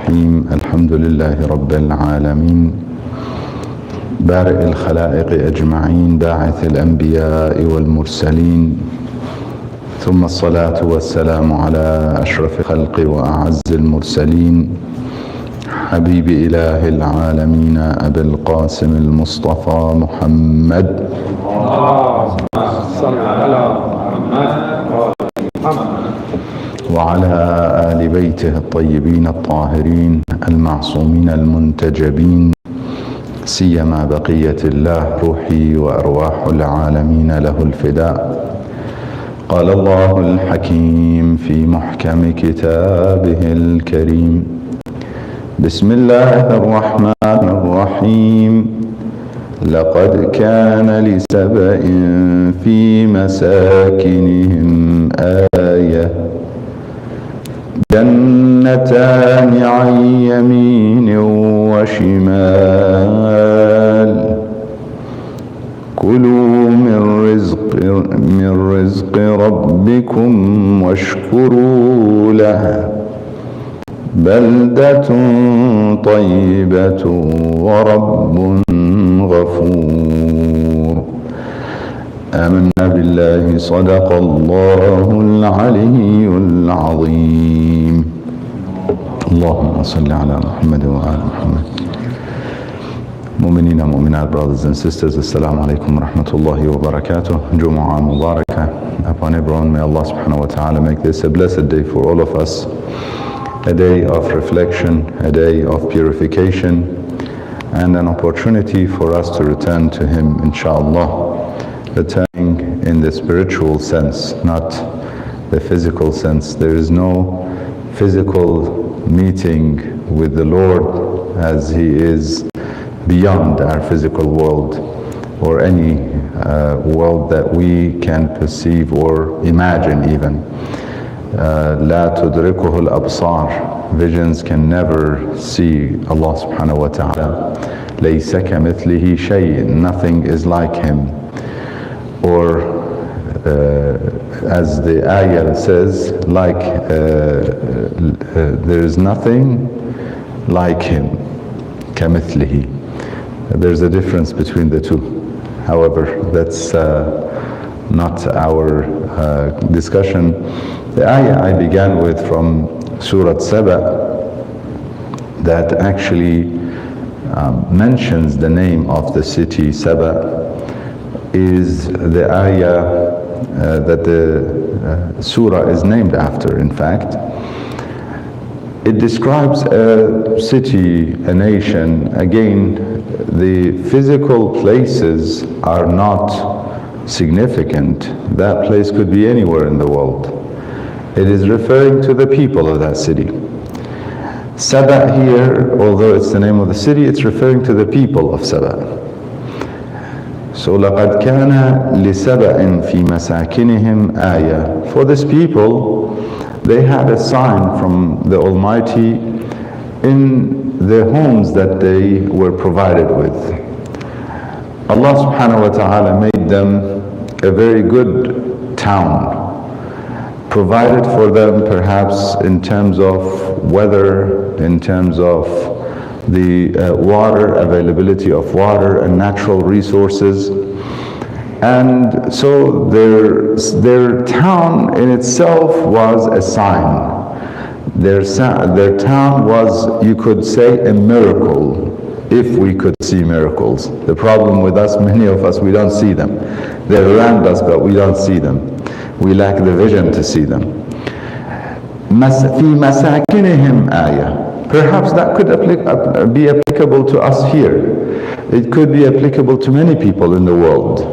الرحيم الحمد لله رب العالمين بارئ الخلائق أجمعين باعث الأنبياء والمرسلين ثم الصلاة والسلام على أشرف الخلق وأعز المرسلين حبيب إله العالمين أبي القاسم المصطفى محمد صل على محمد وعلى آل بيته الطيبين الطاهرين المعصومين المنتجبين سيما بقية الله روحي وأرواح العالمين له الفداء. قال الله الحكيم في محكم كتابه الكريم: بسم الله الرحمن الرحيم. لقد كان لسبإ في مساكنهم آية جنتان عن يمين وشمال كلوا من رزق ربكم واشكروا له بلدة طيبة ورب غفور. آمنا بالله صدق الله العلي العظيم. اللهم صل على محمد وآل محمد. مؤمنين ومؤمنات, brothers and sisters, Assalamu alaikum wa rahmatullahi wa barakatuh. Jumu'ah Mubarakah upon everyone. May Allah subhanahu wa ta'ala make this a blessed day for all of us, a day of reflection, a day of purification, and an opportunity for us to return to Him, inshallah. Returning in the spiritual sense, not the physical sense. There is no physical meeting with the Lord, as He is beyond our physical world or any world that we can perceive or imagine even. لا تدركه الأبصار. Visions can never see Allah subhanahu wa ta'ala. ليس كمثله شيء. Nothing is like Him. Or as the ayah says, there is nothing like Him. كمثله. There's a difference between the two. However, that's not our discussion. The ayah I began with from Surah Saba, that actually mentions the name of the city Saba, is the ayah that the surah is named after. In fact, it describes a city, a nation. Again, the physical places are not significant. That place could be anywhere in the world. It is referring to the people of that city. Saba here, although it's the name of the city, it's referring to the people of Saba. So لَقَدْ كَانَ لِسَبَإٍ فِي مَسَاكِنِهِمْ آيَةٌ. For this people, they had a sign from the Almighty in the homes that they were provided with. Allah subhanahu wa ta'ala made them a very good town, provided for them perhaps in terms of weather, in terms of the water, availability of water and natural resources. And so their town in itself was a sign. Their town was, you could say, a miracle, if we could see miracles. The problem with us, many of us, we don't see them. They're around us, but we don't see them. We lack the vision to see them. فِي مَسَاكِنِهِمْ آيَةٌ. Perhaps that could be applicable to us here. It could be applicable to many people in the world.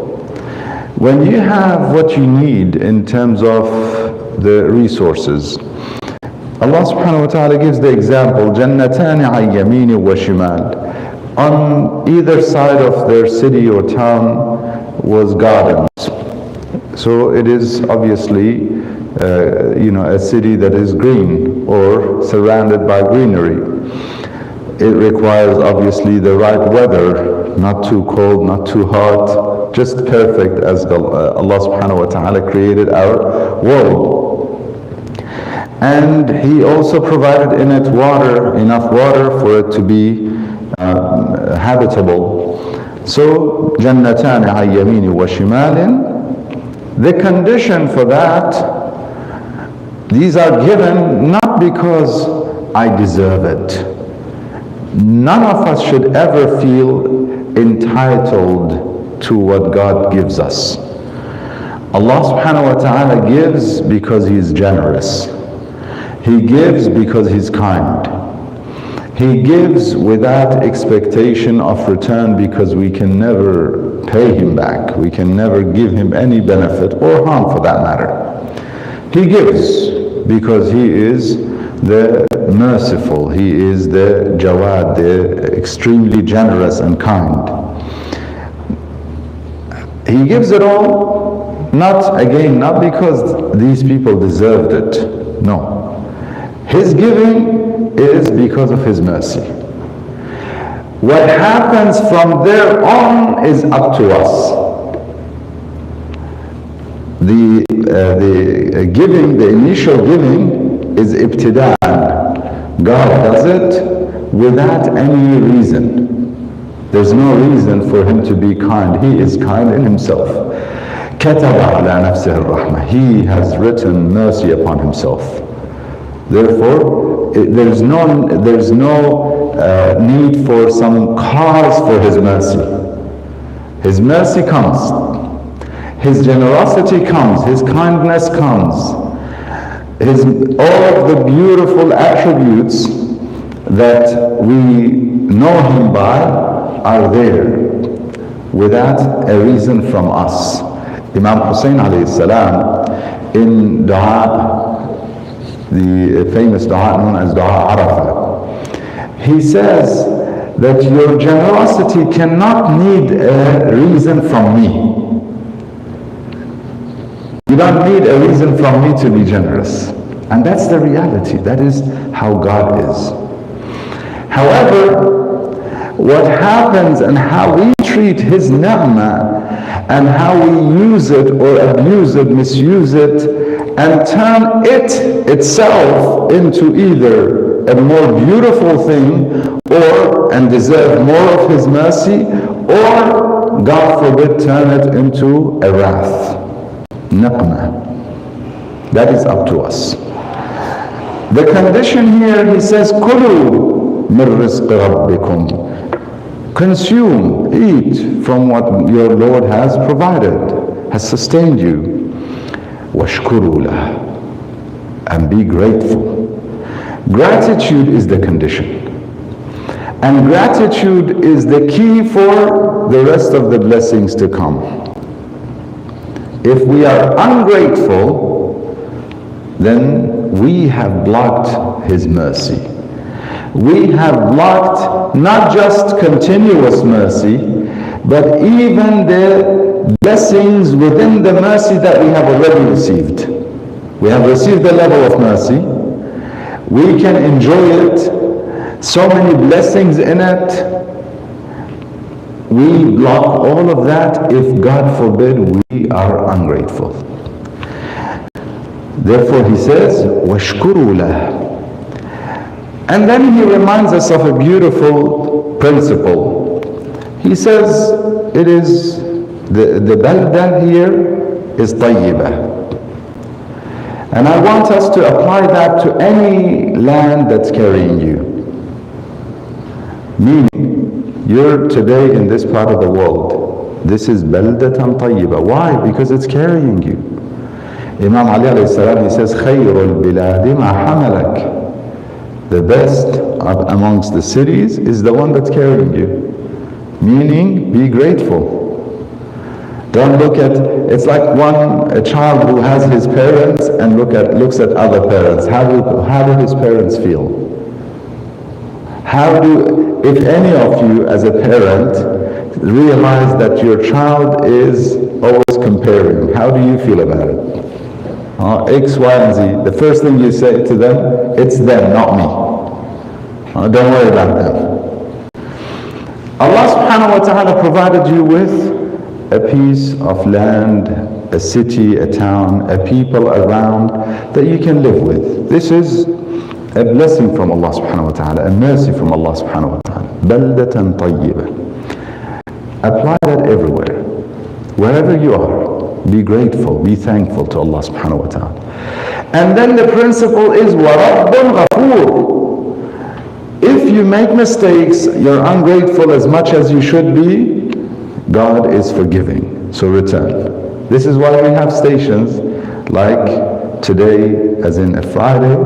When you have what you need in terms of the resources, Allah subhanahu wa ta'ala gives the example, جَنَّتَانِ عَنْ يَمِينٍ وَشِمَالٍ. On either side of their city or town was gardens. So it is obviously a city that is green or surrounded by greenery. It requires obviously the right weather, not too cold, not too hot, just perfect as Allah subhanahu wa ta'ala created our world. and He also provided in it water, enough water for it to be habitable. So, جَنَّتَانِ عَنْ يَمِينٍ وَشِمَالٍ. The condition for that, these are given not because I deserve it. None of us should ever feel entitled to what God gives us. Allah subhanahu wa ta'ala gives because He is generous. He gives because He's kind. He gives without expectation of return because we can never pay Him back. We can never give Him any benefit or harm for that matter. He gives because He is the merciful. He is the Jawad, the extremely generous and kind. He gives it all, not because these people deserved it. No. His giving is because of His mercy. What happens from there on is up to us. The giving, the initial giving is ibtida'an. God does it without any reason. There's no reason for Him to be kind. He is kind in Himself. كَتَبَ عَلَى نَفْسِهِ الرَّحْمَةِ. He has written mercy upon Himself. Therefore, there's no need for some cause for His mercy. His mercy comes. His generosity comes. His kindness comes. All of the beautiful attributes that we know Him by are there without a reason from us. Imam Hussein alayhi salam in dua, the famous dua known as dua Arafah, he says that your generosity cannot need a reason from me. You don't need a reason from me to be generous. And that's the reality. That is how God is. However, what happens and how we treat His ni'mah and how we use it or abuse it, misuse it, and turn it itself into either a more beautiful thing and deserve more of His mercy, or, God forbid, turn it into a wrath. Niqmah. That is up to us. The condition here, He says, كُلُوا مِنْ رِزْقِ رَبِّكُمْ. Consume, eat from what your Lord has provided, has sustained you. وَاشْكُرُوا لَهُ. And be grateful. Gratitude is the condition. And gratitude is the key for the rest of the blessings to come. If we are ungrateful, then we have blocked His mercy. We have blocked not just continuous mercy, but even the blessings within the mercy that we have already received. We have received the level of mercy. We can enjoy it. So many blessings in it. We block all of that if, God forbid, we are ungrateful. Therefore He says, وَاشْكُرُوا لَهُ. And then He reminds us of a beautiful principle. He says it is, the balda here is tayyibah. And I want us to apply that to any land that's carrying you. Meaning, you're today in this part of the world. This is baldatan tayyibah. Why? Because it's carrying you. Imam Ali alayhi salam, he says, خَيْرُ الْبِلَادِ مَا حَمَلَكَ. The best amongst the cities is the one that's carrying you. Meaning, be grateful. Don't look at, it's like a child who has his parents and looks at other parents. How do his parents feel? If any of you as a parent realize that your child is always comparing, how do you feel about it? X, Y, and Z. The first thing you say to them, it's them, not me. Don't worry about them. Allah subhanahu wa ta'ala provided you with a piece of land a city, a town, a people around that you can live with. This is a blessing from Allah subhanahu wa ta'ala, a mercy from Allah subhanahu wa ta'ala. بَلْدَةً طَيِّبَةً. Apply that everywhere. Wherever you are, be grateful, be thankful to Allah subhanahu wa ta'ala. And then the principle is وَرَبٌّ غَفُورٌ. If you make mistakes, you're ungrateful as much as you should be, God is forgiving. So return. This is why we have stations like today, as in a Friday.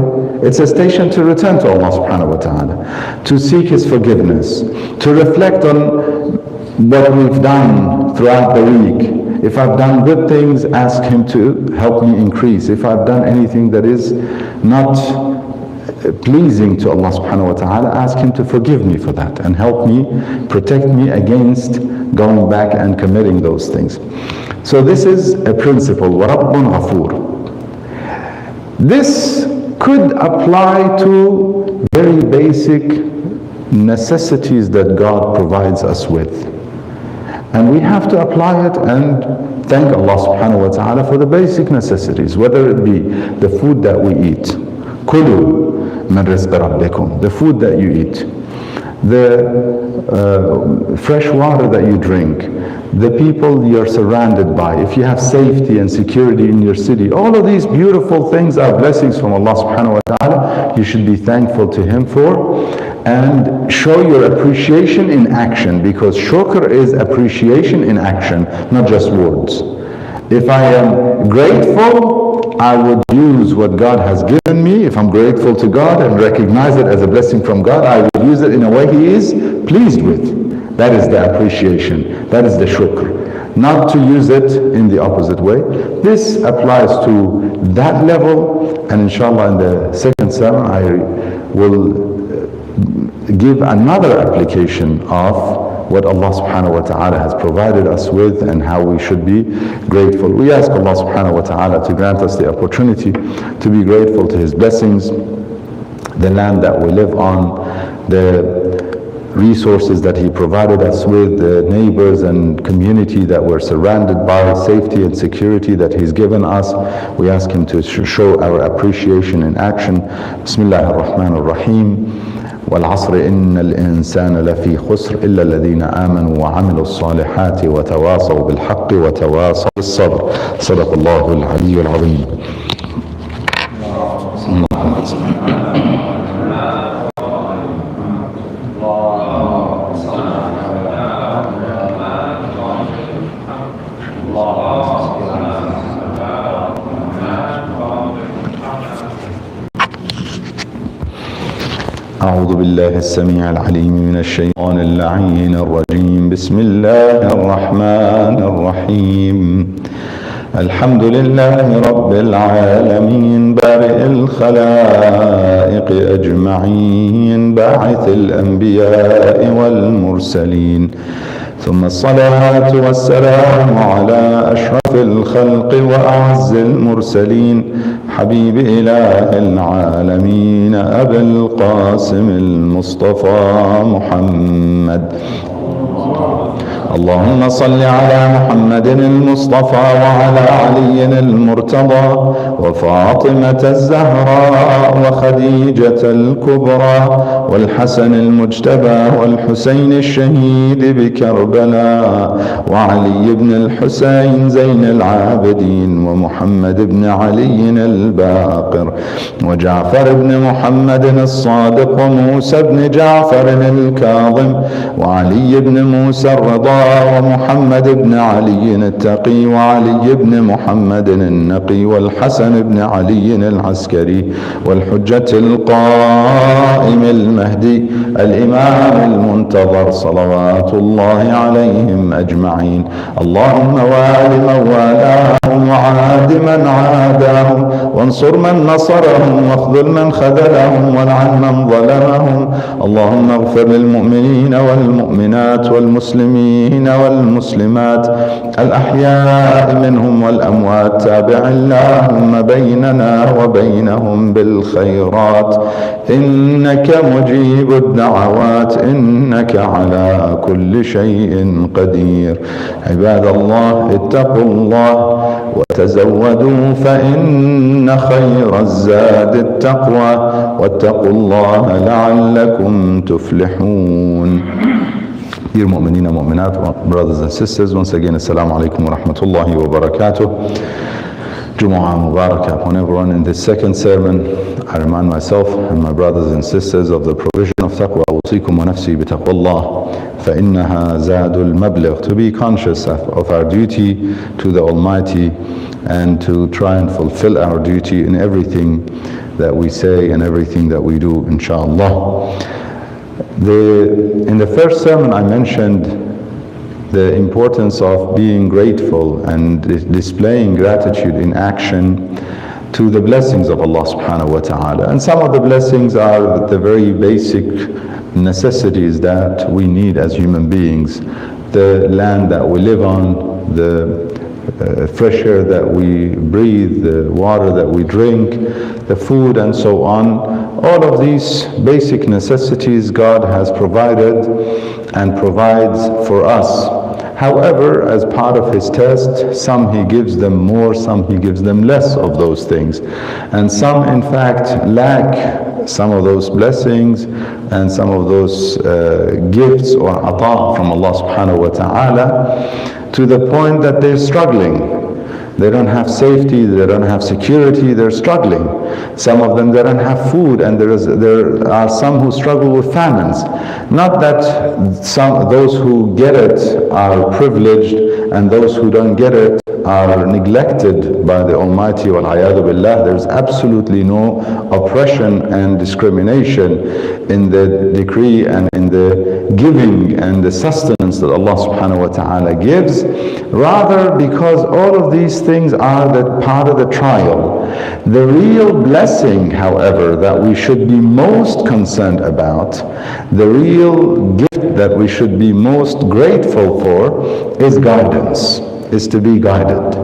It's a station to return to Allah subhanahu wa ta'ala, to seek His forgiveness, to reflect on what we've done throughout the week. If I've done good things, ask Him to help me increase. If I've done anything that is not pleasing to Allah subhanahu wa ta'ala, ask Him to forgive me for that and help me, protect me against going back and committing those things. So this is a principle, وَرَبٌّ غَفُورٌ. This could apply to very basic necessities that God provides us with. And we have to apply it and thank Allah subhanahu wa ta'ala for the basic necessities, whether it be the food that we eat. كُلُوا مِنْ رِزْقِ رَبِّكُمْ. The food that you eat. The fresh water that you drink. The people you're surrounded by. If you have safety and security in your city. All of these beautiful things are blessings from Allah subhanahu wa ta'ala. You should be thankful to Him for. And show your appreciation in action, because shukr is appreciation in action, not just words. If I am grateful, I would use what God has given me. If I'm grateful to God and recognize it as a blessing from God, I will use it in a way He is pleased with. That is the appreciation. That is the shukr. Not to use it in the opposite way. This applies to that level, and inshallah in the second sermon I will give another application of what Allah subhanahu wa ta'ala has provided us with and how we should be grateful. We ask Allah subhanahu wa ta'ala to grant us the opportunity to be grateful to His blessings, the land that we live on, the resources that He provided us with, the neighbors and community that we're surrounded by, safety and security that He's given us. We ask Him to show our appreciation in action. Bismillah ar-Rahman ar-Rahim. والعصر إن الإنسان لفي خسر إلا الذين آمنوا وعملوا الصالحات وتواصوا بالحق وتواصوا بالصبر. صدق الله العلي العظيم. أعوذ بالله السميع العليم من الشيطان اللعين الرجيم. بسم الله الرحمن الرحيم. الحمد لله رب العالمين بارئ الخلائق أجمعين باعث الأنبياء والمرسلين، ثم الصلاة والسلام على أشرف الخلق وأعز المرسلين حبيب إله العالمين أبي القاسم المصطفى محمد. اللهم صل على محمد المصطفى وعلى علي المرتضى وفاطمة الزهراء وخديجة الكبرى والحسن المجتبى والحسين الشهيد بكربلاء وعلي بن الحسين زين العابدين ومحمد بن علي الباقر وجعفر بن محمد الصادق وموسى بن جعفر الكاظم وعلي بن موسى الرضا ومحمد بن علي التقي وعلي بن محمد النقي والحسن بن علي العسكري والحجة القائم المهدي الإمام المنتظر صلوات الله عليهم أجمعين. اللهم وال من والاهم وعاد من عاداهم وانصر من نصرهم واخذل من خذلهم والعن من ظلمهم. اللهم اغفر للمؤمنين والمؤمنات والمسلمين المسلمين والمسلمات الأحياء منهم والأموات تابع اللهم بيننا وبينهم بالخيرات إنك مجيب الدعوات إنك على كل شيء قدير. عباد الله اتقوا الله وتزودوا فإن خير الزاد التقوى واتقوا الله لعلكم تفلحون. Dear mu'mineen and mu'minat, brothers and sisters, once again, assalamu alaikum wa rahmatullahi wa barakatuh. Jumu'ah Mubarakah upon everyone. In this second sermon, I remind myself and my brothers and sisters of the provision of taqwa. أوصيكم ونفسي بتقوى الله فإنها زاد المبلغ. To be conscious of our duty to the Almighty and to try and fulfill our duty in everything that we say and everything that we do, inshallah. In the first sermon I mentioned the importance of being grateful and displaying gratitude in action to the blessings of Allah subhanahu wa ta'ala. And some of the blessings are the very basic necessities that we need as human beings. The land that we live on, the fresh air that we breathe, the water that we drink, the food and so on. All of these basic necessities God has provided and provides for us. However, as part of His test, some He gives them more, some He gives them less of those things. And some in fact lack some of those blessings and some of those gifts or ata from Allah subhanahu wa ta'ala, to the point that they're struggling. They don't have safety, they don't have security, they're struggling. Some of them, they don't have food, and there are some who struggle with famines. Not that those who get it are privileged and those who don't get it are neglected by the Almighty, wal-'iyadu billah. There's absolutely no oppression and discrimination in the decree and in the giving and the sustenance that Allah subhanahu wa ta'ala gives. Rather, because all of these things are the part of the trial. The real blessing, however, that we should be most concerned about, the real gift that we should be most grateful for, is guidance, is to be guided,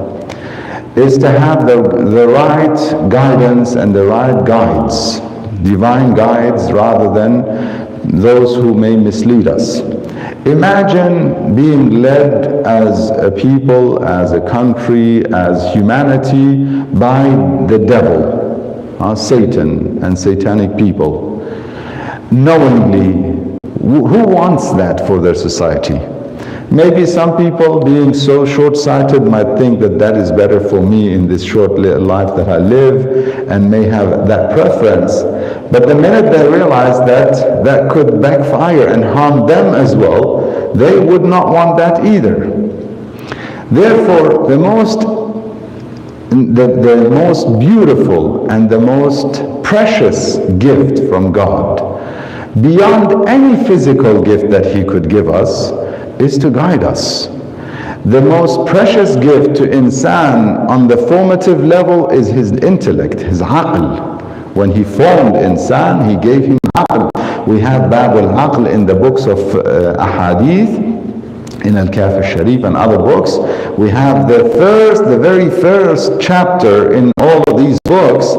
is to have the right guidance and the right guides, divine guides rather than those who may mislead us. Imagine being led as a people, as a country, as humanity by the devil, Satan and satanic people. Knowingly, who wants that for their society? Maybe some people, being so short-sighted, might think that that is better for me in this short life that I live, and may have that preference. But the minute they realize that that could backfire and harm them as well, they would not want that either. Therefore, the most beautiful and the most precious gift from God, beyond any physical gift that He could give us, is to guide us. The most precious gift to insan on the formative level is his intellect, his aql. When He formed insan, He gave him aql. We have Bab al-Aql in the books of ahadith, in Al-Kaf al-Sharif and other books. We have the very first chapter in all of these books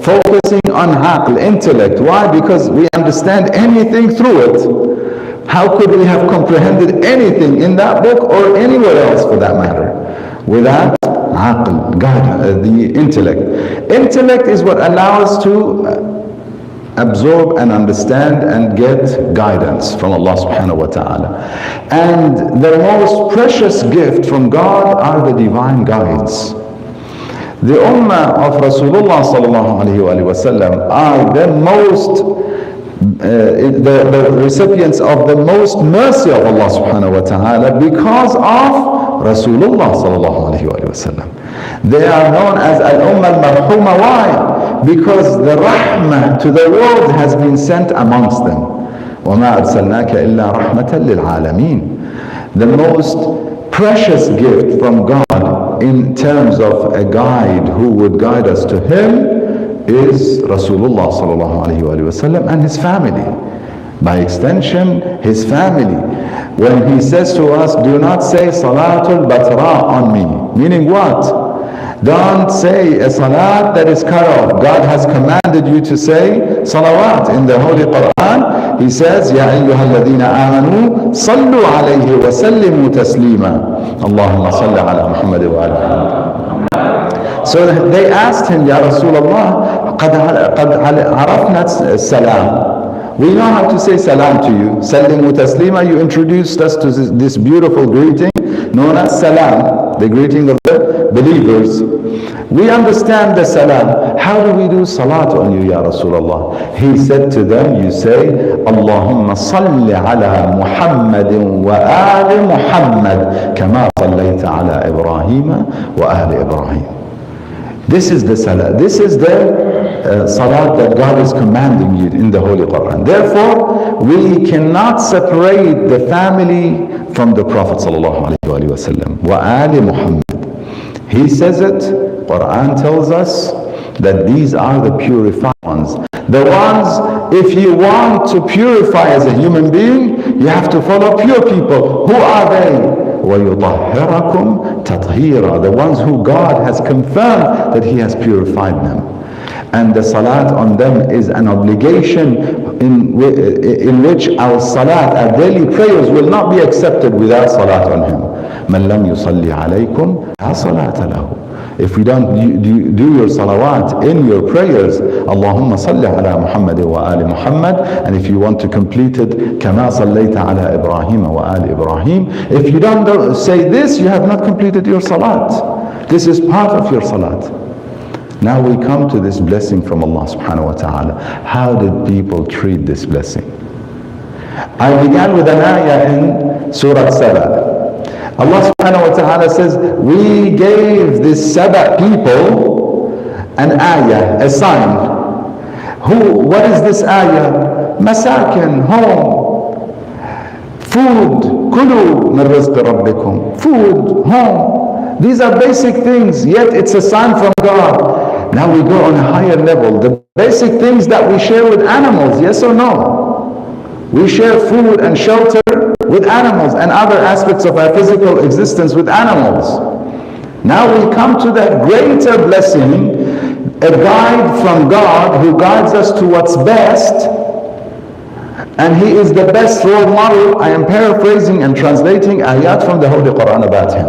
focusing on aql, intellect. Why? Because we understand anything through it. How could we have comprehended anything in that book or anywhere else for that matter without aql, the intellect? Intellect is what allows us to absorb and understand and get guidance from Allah subhanahu wa ta'ala. And the most precious gift from God are the divine guides. The ummah of Rasulullah sallallahu alayhi wa sallam are the most the recipients of the most mercy of Allah subhanahu wa ta'ala because of Rasulullah sallallahu alayhi wa sallam. They are known as al-ummah al-marhuma. Why? Because the rahmah to the world has been sent amongst them. وَمَا أَرْسَلْنَاكَ إِلَّا رَحْمَةً لِلْعَالَمِينَ. The most precious gift from God in terms of a guide who would guide us to Him is Rasulullah sallallahu alayhi wa sallam and his family. By extension, his family. when he says to us, do not say Salatul Batra on me. Meaning what? Don't say a salat that is cut off. God has commanded you to say salawat in the Holy Quran. He says, Ya ayyuhalladhina amanu, sallu alayhi wa sallimu taslima. Allahumma salli ala Muhammad wa ala Muhammad. So they asked him, Ya Rasulullah, qad arafna salam. We know how to say salam to you. Sallimu taslima, you introduced us to this beautiful greeting known as salam, the greeting of the believers. We understand the salam. How do we do salat on you, Ya Rasulullah? He said to them, you say, Allahumma salli ala Muhammadin wa ali Muhammad kama sallayta ala Ibrahim wa ali Ibrahim. This is the salat. This is the salat that God is commanding you in the Holy Quran. Therefore, we cannot separate the family from the Prophet sallallahu alaihi wasallam. Wa ali Muhammad. He says it. Quran tells us that these are the purified ones. The ones, if you want to purify as a human being, you have to follow pure people. Who are they? وَيُطَهِّرَكُمْ تَطْهِيرًا. The ones who God has confirmed that He has purified them. And the salat on them is an obligation in which our salat, our daily prayers will not be accepted without salat on Him. مَنْ لَمْ يُصَلِّ عَلَيْكُمْ لَا صَلَاةَ لَهُ. If we don't do your salawat in your prayers, Allahumma salli ala Muhammad wa ali Muhammad, and if you want to complete it, kama sallayta ala Ibrahim wa ali Ibrahim, if you don't say this, you have not completed your salat. This is part of your salat. Now we come to this blessing from Allah subhanahu wa ta'ala. How did people treat this blessing? I began with an ayah in Surah Saba. Allah subhanahu wa ta'ala says, we gave this Saba people an ayah, a sign. What is this ayah? Masakin, home, food, kulu min rizqi rabbikum. Food, home. These are basic things, yet it's a sign from God. Now we go on a higher level. The basic things that we share with animals, yes or no? We share food and shelter with animals and other aspects of our physical existence with animals. Now we come to that greater blessing, a guide from God who guides us to what's best, and He is the best role model. I am paraphrasing and translating ayat from the Holy Quran about Him.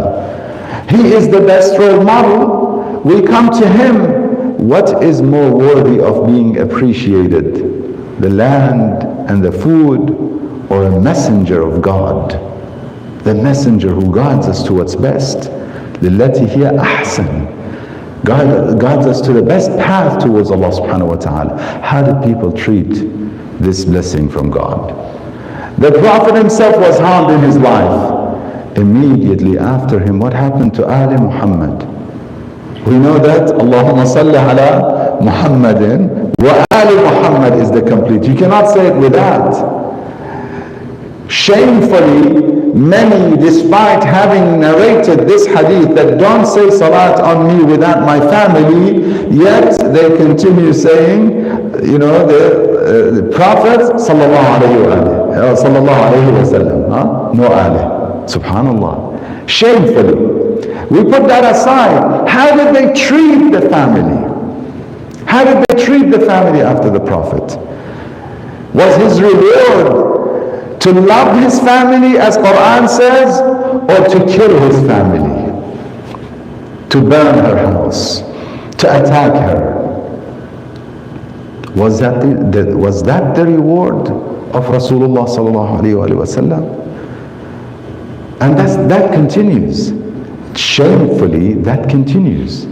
He is the best role model. We come to Him. What is more worthy of being appreciated? The land and the food, or a messenger of God, the messenger who guides us to what's best. لِلَّتِي هِيَ أَحْسَنُ. Guides us to the best path towards Allah subhanahu wa ta'ala. How did people treat this blessing from God? The Prophet himself was harmed in his life. Immediately after him, what happened to Ali Muhammad? We know that Allahumma salli ala Muhammadin wa Ali Muhammad is the complete. You cannot say it without. Shamefully, many, despite having narrated this hadith that don't say salat on me without my family, yet they continue saying, the Prophet sallallahu alayhi wa sallam, no ali. Subhanallah. Shamefully. We put that aside. How did they treat the family? How did they treat the family after the Prophet? Was his reward to love his family, as Quran says, or to kill his family? To burn her house, to attack her? Was that the reward of Rasulullah sallallahu alaihi wasallam? And that continues. Shamefully, that continues.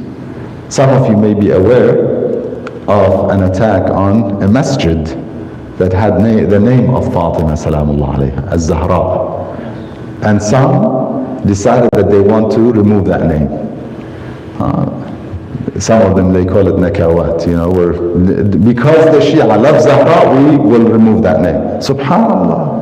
Some of you may be aware of an attack on a masjid that had the name of Fatima salamullah alayha, az-Zahra. And some decided that they want to remove that name. Some of them, they call it nakawat, because the Shia love Zahra, we will remove that name. Subhanallah.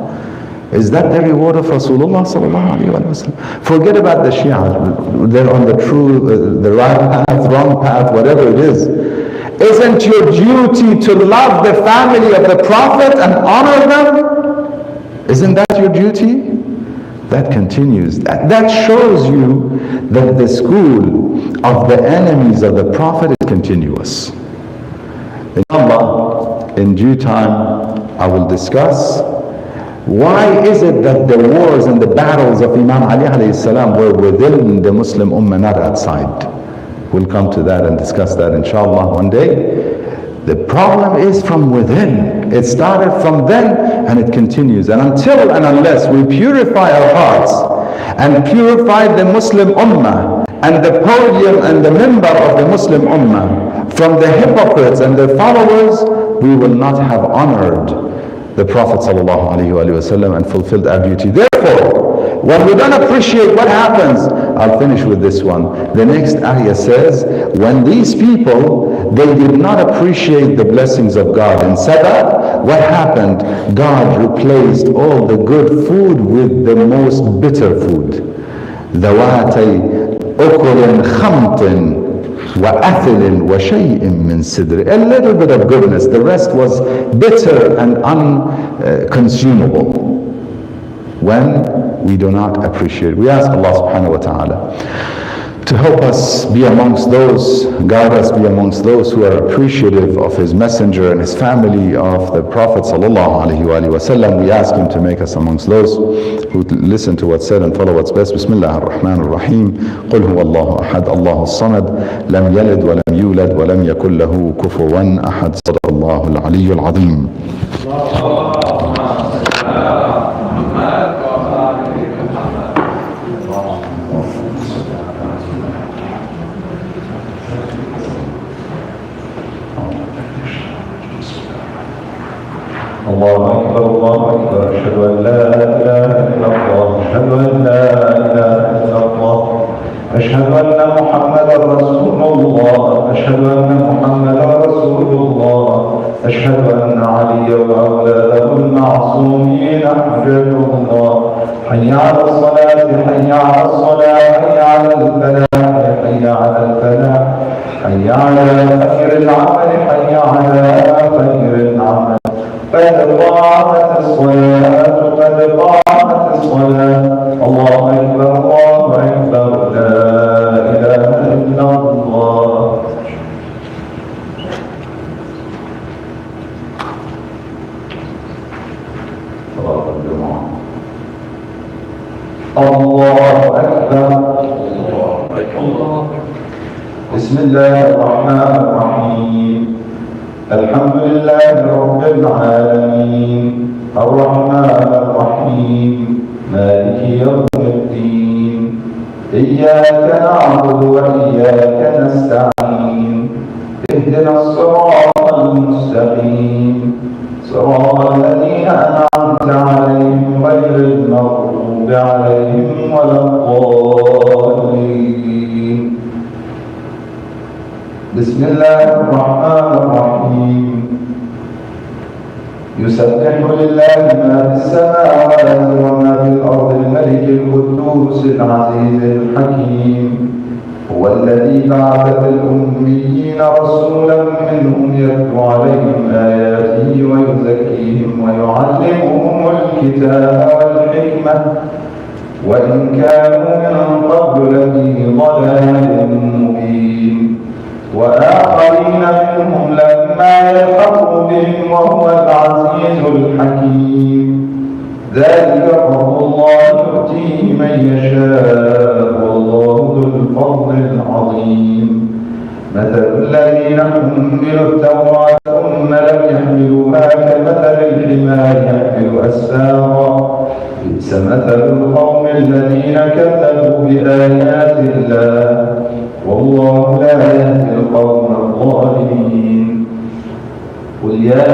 Is that the reward of Rasulullah sallallahu alayhi wa sallam? Forget about the Shia. They're on the right path, wrong path, whatever it is. Isn't your duty to love the family of the Prophet and honor them? Isn't that your duty? That continues. That shows you that the school of the enemies of the Prophet is continuous. Inshallah, in due time, I will discuss why is it that the wars and the battles of Imam Ali alayhi salam were within the Muslim Ummah, not outside. We'll come to that and discuss that inshallah one day. The problem is from within. It started from then and it continues. And until and unless we purify our hearts and purify the Muslim Ummah and the podium and the member of the Muslim Ummah from the hypocrites and their followers, we will not have honored the Prophet ﷺ and fulfilled our duty. Therefore, when we don't appreciate what happens, I'll finish with this one. The next ayah says, when these people, they did not appreciate the blessings of God in Sabah, what happened? God replaced all the good food with the most bitter food. ذواتي أكل خمط وَأَثِلٍ وَشَيْءٍ مِّن سِدْرٍ. A little bit of goodness. The rest was bitter and unconsumable. When we do not appreciate. We ask Allah subhanahu wa ta'ala to help us be amongst those, guide us be amongst those who are appreciative of His Messenger and His family of the Prophet sallallahu alaihi wasallam. We ask Him to make us amongst those who listen to what's said and follow what's best. Bismillah ar-Rahman ar-Rahim. قل هو الله أحد الله الصمد لم يلد ولم يولد ولم يكن له كفوا أحد صدق الله العلي العظيم. الله أكبر الله أكبر أشهد أن لا إله إلا الله أشهد أن لا إله إلا الله أشهد أن محمدا رسول الله أشهد أن محمدا رسول الله أشهد أن عليا وأولاده المعصومين حجة الله حي على الصلاة حي على الصلاة حي على الفلاح حي على الفلاح حي على خير العمل حي على خير العمل قد قامت الصلاة قد قامت الصلاة الله أكبر الله أكبر لا إله إلا الله. صلاة الجمعة. الله أكبر الله. بسم الله الرحمن الرحيم. الحمد لله رب العالمين الرحمن الرحيم مالك يوم الدين إياك نعبد وإياك نستعين اهدنا الصراط المستقيم صراط الذين أنعمت عليهم غير المغضوب عليهم ولا الضالين. بسم الله الرحمن الرحيم. يسبح لله ما في السماوات وما في الأرض الملك القدوس العزيز الحكيم هو الذي بعث في الأميين رسولا منهم يتلو عليهم آياته ويزكيهم ويعلمهم الكتاب والحكمة وإن كانوا من قبل لفي ضلال مبين وآخرين منهم لما يلحقوا بهم وهو العزيز الحكيم ذلك فضل الله يؤتيه من يشاء والله ذو الفضل العظيم. مثل الذين حملوا التوراة ثم لم يحملوها كمثل الحمار يحمل أسفارا بئس مثل القوم الذين كذبوا بآيات الله والله لا يهدي القوم الظالمين. قل يا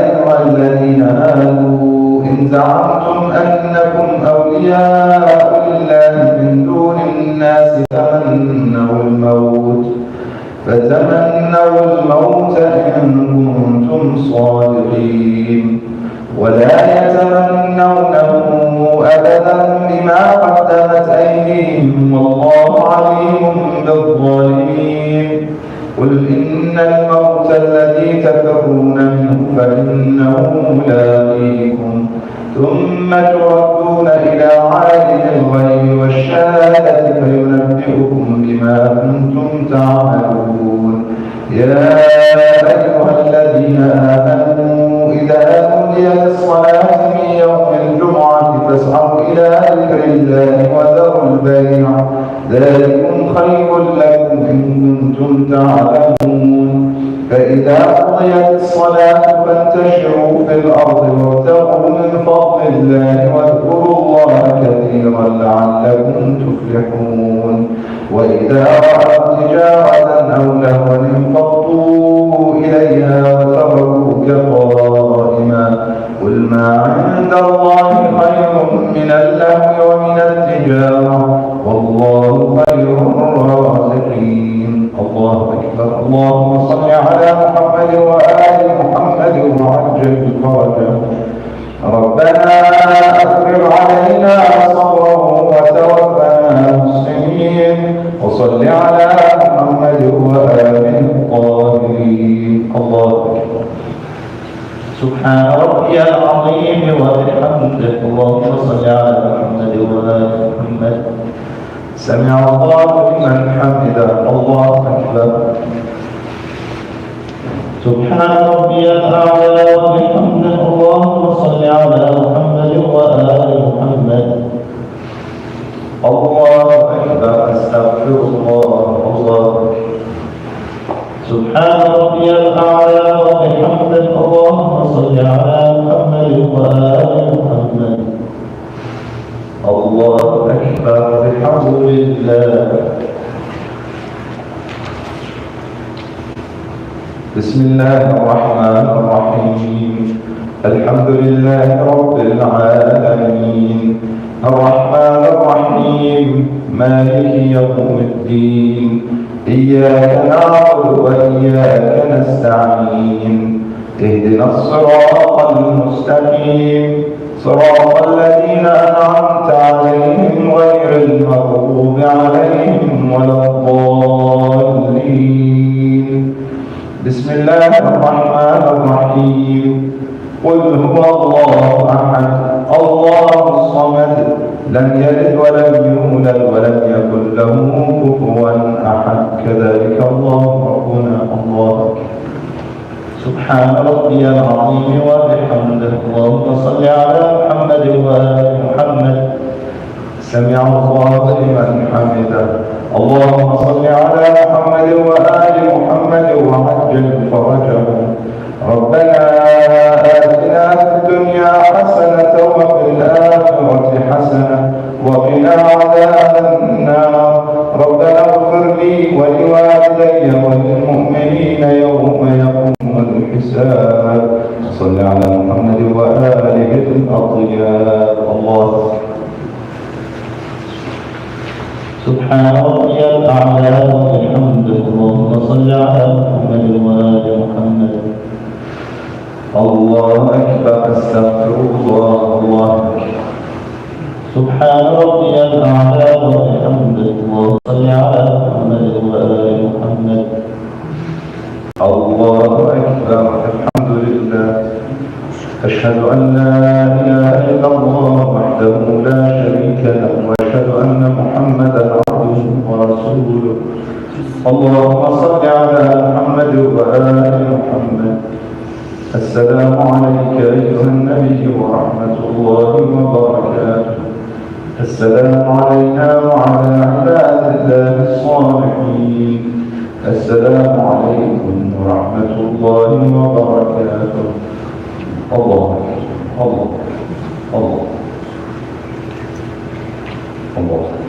أيها الذين آمنوا إن زعمتم أنكم أولياء لله من دون الناس فتمنوا الموت إن كنتم صادقين ولا يتمنونه أبدا بما قدمت أيديهم والله عليم بالظالمين. قل إن الموت الذي تفرون منه فإنه ملاقيكم ثم تردون إلى عالم الغيب والشهادة فينبئكم بما كنتم تعملون. يا أيها الذين آمنوا إذا نودي للصلاة من يوم الجمعة فاسعوا إلى ذكر الله وذروا البيع ذلكم خير لكم إن كنتم تعلمون. فإذا قضيت الصلاة فانتشروا في الأرض وابتغوا من فضل الله واذكروا الله كثيرا لعلكم تفلحون. وإذا رأوا تجارة أو لهوا انفضوا إليها وتركوك قائما قل ما عند الله خير من اللهو ومن التجارة والله خير الرازقين. الله أكبر. اللهم صل على محمد وآل محمد وعجل فرجه. ربنا أفرغ علينا صبره وتوفنا مسلمين. وصل على محمد وآله الطاهرين. الله أكبر. سبحان ربي العظيم وبحمده. اللهم صل على محمد وآل محمد. سمع الله لمن حمده. الله أكبر. سبحان ربي الأعلى وبحمده. اللهم صل على محمد وآل محمد. الله أكبر. أستغفر الله. الله. سبحان ربي الأعلى وبحمده. اللهم صل على محمد وآل محمد. الله أكبر. بحول الله. بسم الله الرحمن الرحيم. الحمد لله رب العالمين الرحمن الرحيم مالك يوم الدين إياك نعبد وإياك نستعين اهدنا الصراط المستقيم صراط الذين أنعمت عليهم غير المغضوب عليهم ولا الضالين. بسم الله الرحمن الرحيم. قل هو الله أحد الله الصمد لم يلد ولم يولد ولم يكن له كفوا أحد. كذلك الله ربنا. الله. سبحان ربي العظيم وبحمده. اللهم صل على محمد وآل محمد. سمع الله لمن حمده. اللهم صل على محمد وآل محمد وعجل فرجه. ربنا آتنا في الدنيا حسنة وفي الآخرة حسنة وقنا عذاب النار. ربنا اغفر لي ولوالدي وللمؤمنين يوم يقوم الحساب. صل على محمد وآله الأطياب. الله. سبحان ربي الأعلى وبحمده. اللهم صل على محمد وآل محمد. الله أكبر. أستغفر الله. الله. سبحان ربي الأعلى وبحمده. اللهم صل على محمد وآل محمد. الله أكبر. الحمد لله. أشهد أن لا إله إلا الله وحده لا شريك له وأشهد أن محمدا عبده ورسوله. اللهم صل على محمد وآل محمد. السلام عليك أيها النبي ورحمة الله وبركاته. السلام علينا وعلى عباد الله الصالحين. السلام عليكم ورحمة الله وبركاته. الله. الله. الله. الله.